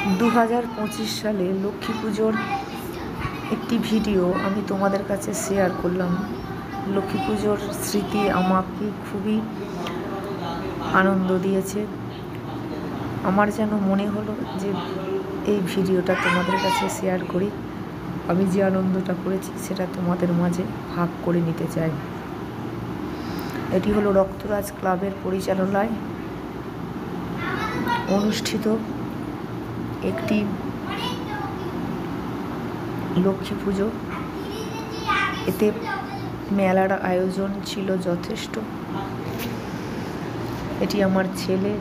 2025 সালে লক্ষ্মী পুজোর একটি ভিডিও আমি তোমাদের কাছে শেয়ার করলাম। লক্ষ্মী পুজোর স্মৃতি আমাকে খুবই আনন্দ দিয়েছে। আমার যেন মনে হলো যে এই ভিডিওটা তোমাদের কাছে শেয়ার করি। আমি যে আনন্দটা করেছি সেটা তোমাদের মাঝে ভাগ করে নিতে চাই। এটি হলো রক্তরাজ ক্লাবের পরিচালনায় অনুষ্ঠিত একটি লক্ষ্মী পুজো। এতে মেলার আয়োজন ছিল যথেষ্ট। এটি আমার ছেলে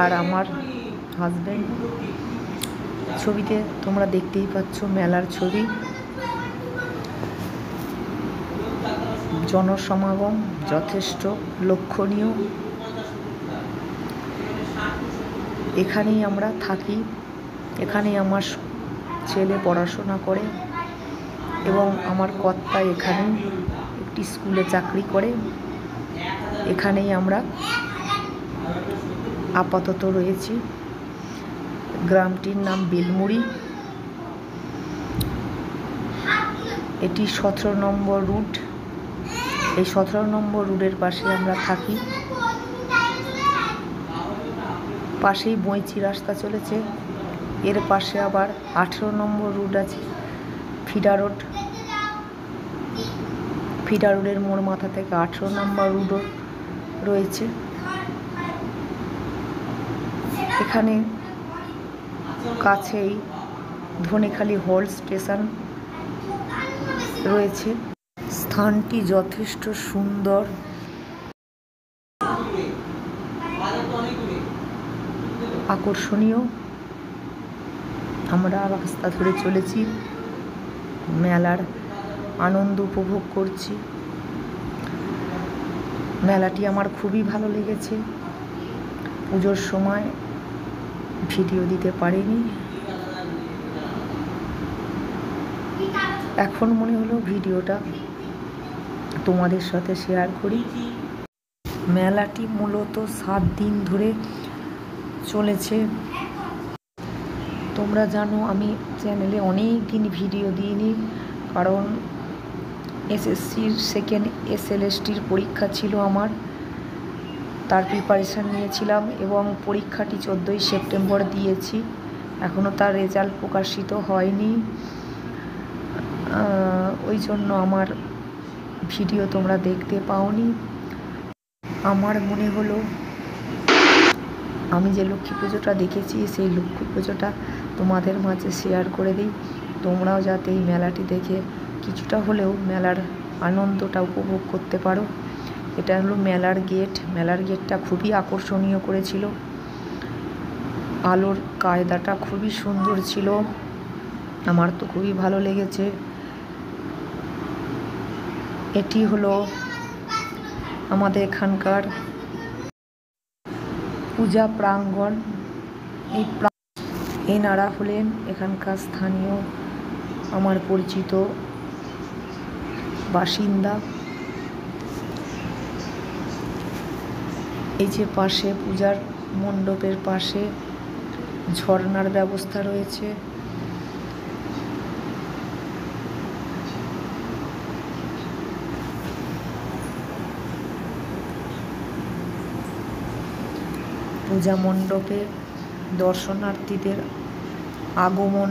আর আমার হাজব্যান্ড। ছবিতে তোমরা দেখতেই পাচ্ছ মেলার ছবি। জনসমাগম যথেষ্ট লক্ষণীয়। এখানেই আমরা থাকি, এখানেই আমার ছেলে পড়াশোনা করে এবং আমার কর্তা এখানেই একটি স্কুলে চাকরি করে। এখানেই আমরা আপাতত রয়েছি। গ্রামটির নাম বেলমুড়ি। এটি 17 নম্বর রুট। এই 17 নম্বর রুটের পাশে আমরা থাকি। পাশেই বইচি রাস্তা চলেছে। এর পাশে আবার 18 নম্বর রুট আছে, ফিডা রোড। ফিডা রোডের মোড় মাথা থেকে 18 নম্বর রুটও রয়েছে। এখানে কাছেই ধনেখালি হল স্টেশন রয়েছে। স্থানটি যথেষ্ট সুন্দর। আকর্ষণীয়। আমরা রাস্তা ধরে চলেছি, মেলার আনন্দ উপভোগ করছি। মেলাটি আমার খুবই ভালো লেগেছে। পুজোর সময় ভিডিও দিতে পারিনি। এখন মনে হলো ভিডিওটা তোমাদের সাথে শেয়ার করি। মেলাটি মূলত 7 দিন ধরে চলেছে। তোমরা জানো আমি চ্যানেলে অনেক দিন ভিডিও দিইনি, কারণ এসএসসির সেকেন্ড SLSTর পরীক্ষা ছিল আমার। তার প্রিপারেশান নিয়েছিলাম এবং পরীক্ষাটি 14ই সেপ্টেম্বর দিয়েছি। এখনও তার রেজাল্ট প্রকাশিত হয়নি। ওই জন্য আমার ভিডিও তোমরা দেখতে পাওনি। আমার মনে হলো আমি যে লক্ষ্মী পুজোটা দেখেছি সেই লক্ষ্মী পুজোটা তোমাদের মাঝে শেয়ার করে দিই। তোমরাও যাতে এই মেলাটি দেখে কিছুটা হলেও মেলার আনন্দটা উপভোগ করতে পারো। এটা হলো মেলার গেট। মেলার গেটটা খুবই আকর্ষণীয় করেছিল। আলোর কায়দাটা খুবই সুন্দর ছিল। আমার তো খুবই ভালো লেগেছে। এটি হলো আমাদের এখানকার পূজা প্রাঙ্গণ। এনারা হলেন এখানকার স্থানীয় আমার পরিচিত বাসিন্দা। এই যে পাশে পূজার মণ্ডপের পাশে ঝর্ণার ব্যবস্থা রয়েছে। পূজা মণ্ডপে দর্শনার্থীদের আগমন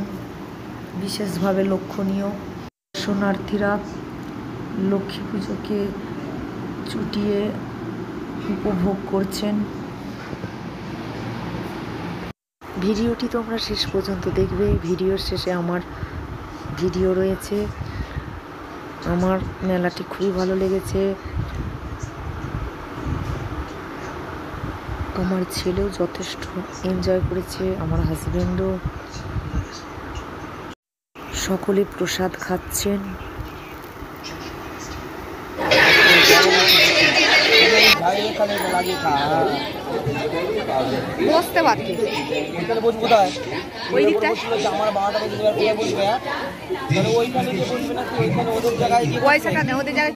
বিশেষভাবে লক্ষণীয়। দর্শনার্থীরা লক্ষ্মী পুজোকে চুটিয়ে উপভোগ করছেন। ভিডিওটি তোমরা শেষ পর্যন্ত দেখবে। ভিডিওর শেষে আমার ভিডিও রয়েছে। আমার মেলাটি খুবই ভালো লেগেছে। আমার ছেলেও যথেষ্ট এনজয় করেছে, আমার হাজব্যান্ডও। সকলে প্রসাদ খাচ্ছেন। বসতে পারছি ওই দিকটা পয়সাটা নেই ওদের জায়গায়।